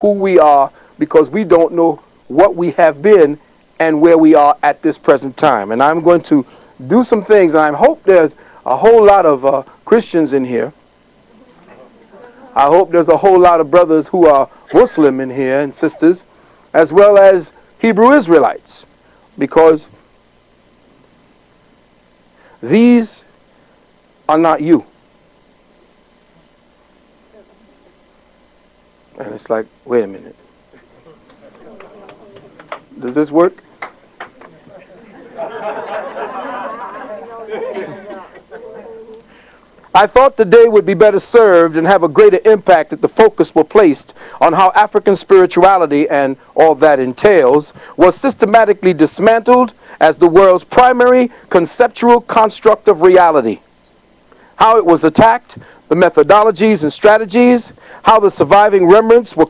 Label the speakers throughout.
Speaker 1: who we are because we don't know what we have been and where we are at this present time. And I'm going to do some things, and I hope there's a whole lot of Christians in here. I hope there's a whole lot of brothers who are Muslim in here and sisters, as well as Hebrew Israelites, because these are not you. And it's like, wait a minute. Does this work? I thought the day would be better served and have a greater impact if the focus were placed on how African spirituality and all that entails was systematically dismantled as the world's primary conceptual construct of reality. How it was attacked, the methodologies and strategies, how the surviving remnants were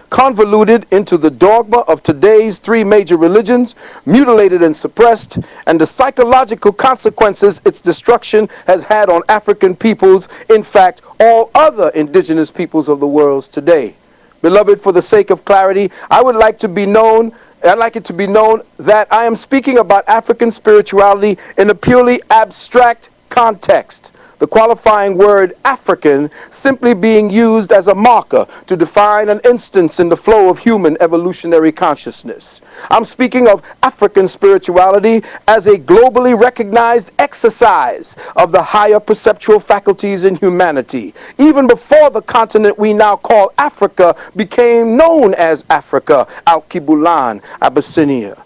Speaker 1: convoluted into the dogma of today's three major religions, mutilated and suppressed, and the psychological consequences its destruction has had on African peoples, in fact, all other indigenous peoples of the world today. Beloved, for the sake of clarity, I'd like it to be known that I am speaking about African spirituality in a purely abstract context. The qualifying word African simply being used as a marker to define an instance in the flow of human evolutionary consciousness. I'm speaking of African spirituality as a globally recognized exercise of the higher perceptual faculties in humanity, even before the continent we now call Africa became known as Africa, Al-Kibulan, Abyssinia.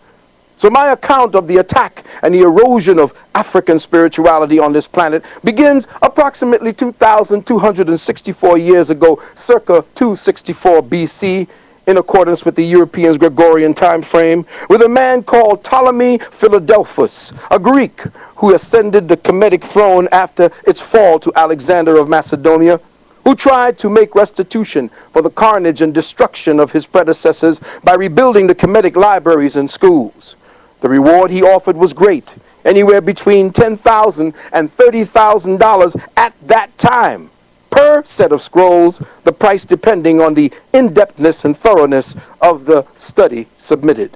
Speaker 1: So my account of the attack and the erosion of African spirituality on this planet begins approximately 2,264 years ago, circa 264 BC, in accordance with the Europeans' Gregorian time frame, with a man called Ptolemy Philadelphus, a Greek who ascended the Kemetic throne after its fall to Alexander of Macedonia, who tried to make restitution for the carnage and destruction of his predecessors by rebuilding the Kemetic libraries and schools. The reward he offered was great, anywhere between $10,000 and $30,000 at that time, per set of scrolls, the price depending on the in-depthness and thoroughness of the study submitted.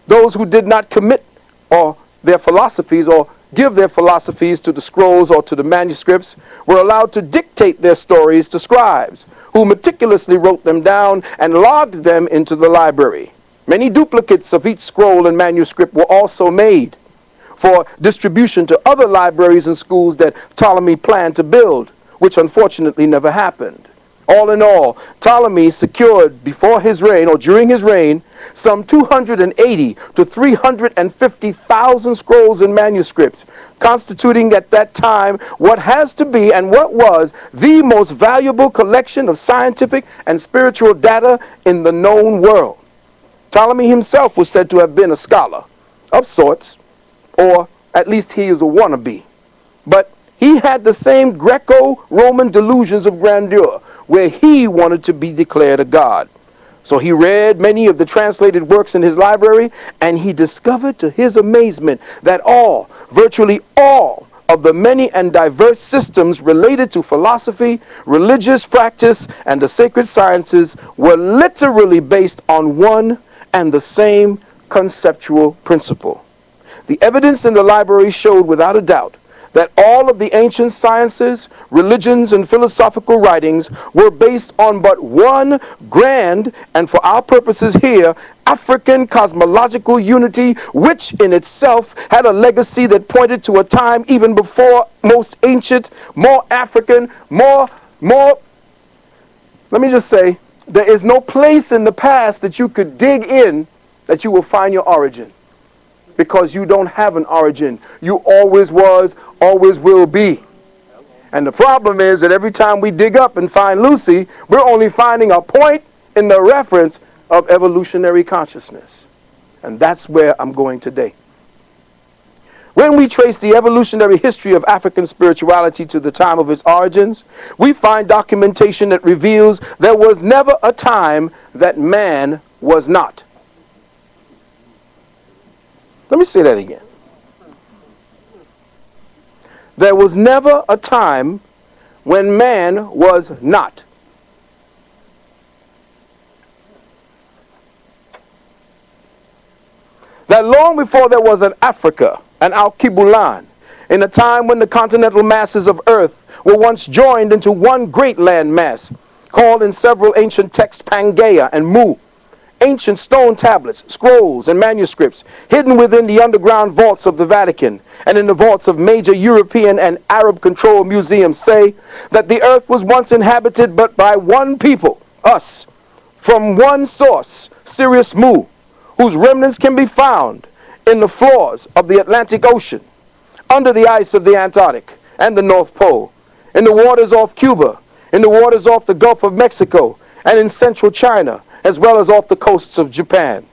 Speaker 1: Those who did not commit or their philosophies or give their philosophies to the scrolls or to the manuscripts were allowed to dictate their stories to scribes, who meticulously wrote them down and logged them into the library. Many duplicates of each scroll and manuscript were also made for distribution to other libraries and schools that Ptolemy planned to build, which unfortunately never happened. All in all, Ptolemy secured before his reign, or during his reign, some 280 to 350,000 scrolls and manuscripts, constituting at that time what has to be and what was the most valuable collection of scientific and spiritual data in the known world. Ptolemy himself was said to have been a scholar of sorts, or at least he is a wannabe. But he had the same Greco-Roman delusions of grandeur, where he wanted to be declared a god. So he read many of the translated works in his library, and he discovered to his amazement that virtually all, of the many and diverse systems related to philosophy, religious practice, and the sacred sciences were literally based on one and the same conceptual principle. The evidence in the library showed without a doubt that all of the ancient sciences, religions, and philosophical writings were based on but one grand, and for our purposes here, African cosmological unity, which in itself had a legacy that pointed to a time even before most ancient, more African, let me just say, there is no place in the past that you could dig in that you will find your origin, because you don't have an origin. You always was, always will be. And the problem is that every time we dig up and find Lucy, we're only finding a point in the reference of evolutionary consciousness. And that's where I'm going today. When we trace the evolutionary history of African spirituality to the time of its origins, we find documentation that reveals there was never a time that man was not. Let me say that again. There was never a time when man was not. that long before there was an Africa, an Alkebulan, in a time when the continental masses of earth were once joined into one great land mass, called in several ancient texts Pangaea and Mu, ancient stone tablets, scrolls, and manuscripts hidden within the underground vaults of the Vatican and in the vaults of major European and Arab-controlled museums say that the earth was once inhabited but by one people, us, from one source, Sirius Mu, whose remnants can be found in the floors of the Atlantic Ocean, under the ice of the Antarctic and the North Pole, in the waters off Cuba, in the waters off the Gulf of Mexico, and in central China, as well as off the coasts of Japan.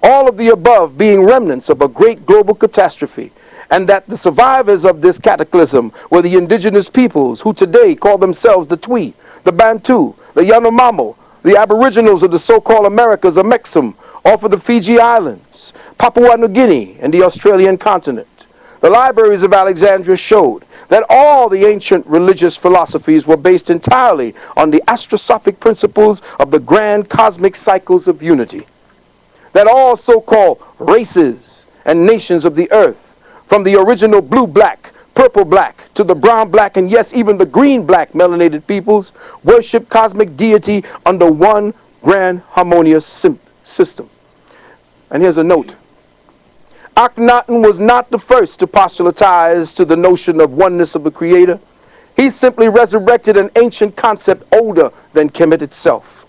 Speaker 1: All of the above being remnants of a great global catastrophe, and that the survivors of this cataclysm were the indigenous peoples who today call themselves the Twi, the Bantu, the Yanomamo, the Aboriginals of the so-called Americas, of Mexam, off of the Fiji Islands, Papua New Guinea, and the Australian continent. The libraries of Alexandria showed that all the ancient religious philosophies were based entirely on the astrosophic principles of the grand cosmic cycles of unity. That all so-called races and nations of the earth, from the original blue-black, purple-black, to the brown-black, and yes, even the green-black melanated peoples, worship cosmic deity under one grand harmonious system. And here's a note. Akhenaten was not the first to postulatize to the notion of oneness of the Creator. He simply resurrected an ancient concept older than Kemet itself.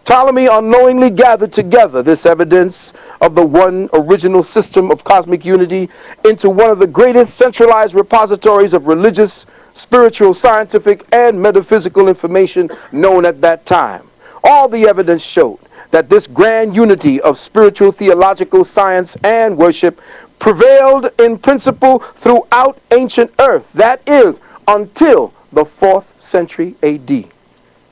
Speaker 1: Ptolemy unknowingly gathered together this evidence of the one original system of cosmic unity into one of the greatest centralized repositories of religious, spiritual, scientific, and metaphysical information known at that time. All the evidence showed that this grand unity of spiritual, theological, science, and worship prevailed in principle throughout ancient earth. That is, until the 4th century A.D.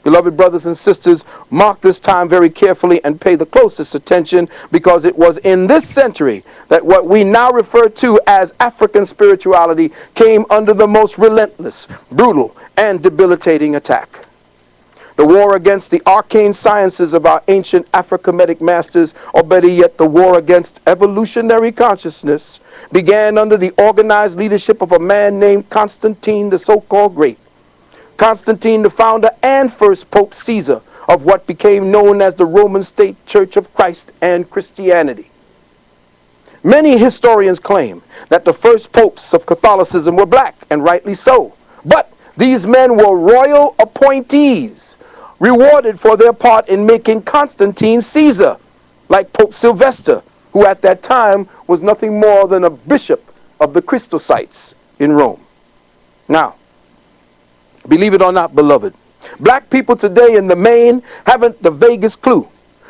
Speaker 1: Beloved brothers and sisters, mark this time very carefully and pay the closest attention, because it was in this century that what we now refer to as African spirituality came under the most relentless, brutal, and debilitating attack. The war against the arcane sciences of our ancient Afro-Kemetic masters, or better yet, the war against evolutionary consciousness, began under the organized leadership of a man named Constantine the so-called Great. Constantine, the founder and first Pope Caesar of what became known as the Roman State Church of Christ and Christianity. Many historians claim that the first popes of Catholicism were black, and rightly so. But these men were royal appointees, rewarded for their part in making Constantine Caesar, like Pope Sylvester, who at that time was nothing more than a bishop of the Christosites in Rome. Now, believe it or not, beloved, black people today in the main haven't the vaguest clue,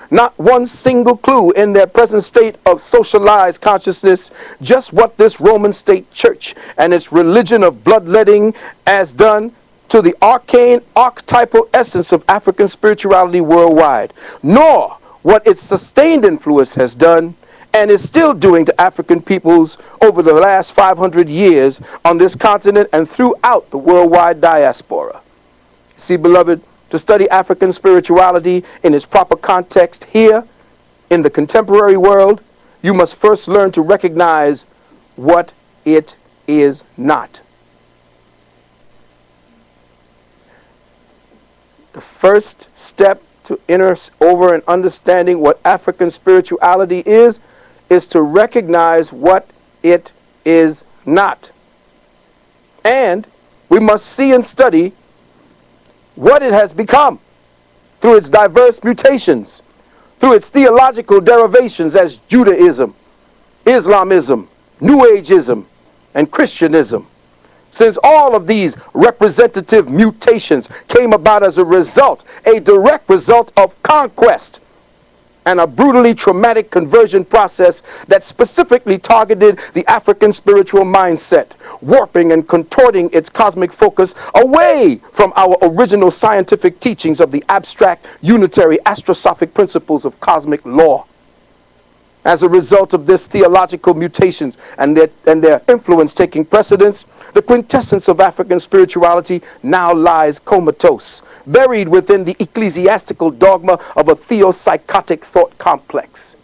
Speaker 1: not one single clue in their present state of socialized consciousness, just what this Roman state church and its religion of bloodletting has done to the arcane archetypal essence of African spirituality worldwide, nor what its sustained influence has done and is still doing to African peoples over the last 500 years on this continent and throughout the worldwide diaspora. See, beloved, to study African spirituality in its proper context here in the contemporary world, you must first learn to recognize what it is not. The first step to enter over and understanding what African spirituality is to recognize what it is not. And we must see and study what it has become through its diverse mutations, through its theological derivations as Judaism, Islamism, New Ageism, and Christianism. Since all of these representative mutations came about as a result, a direct result of conquest and a brutally traumatic conversion process that specifically targeted the African spiritual mindset, warping and contorting its cosmic focus away from our original scientific teachings of the abstract, unitary, astrosophic principles of cosmic law. As a result of this theological mutations and their influence taking precedence, the quintessence of African spirituality now lies comatose, buried within the ecclesiastical dogma of a theopsychotic thought complex.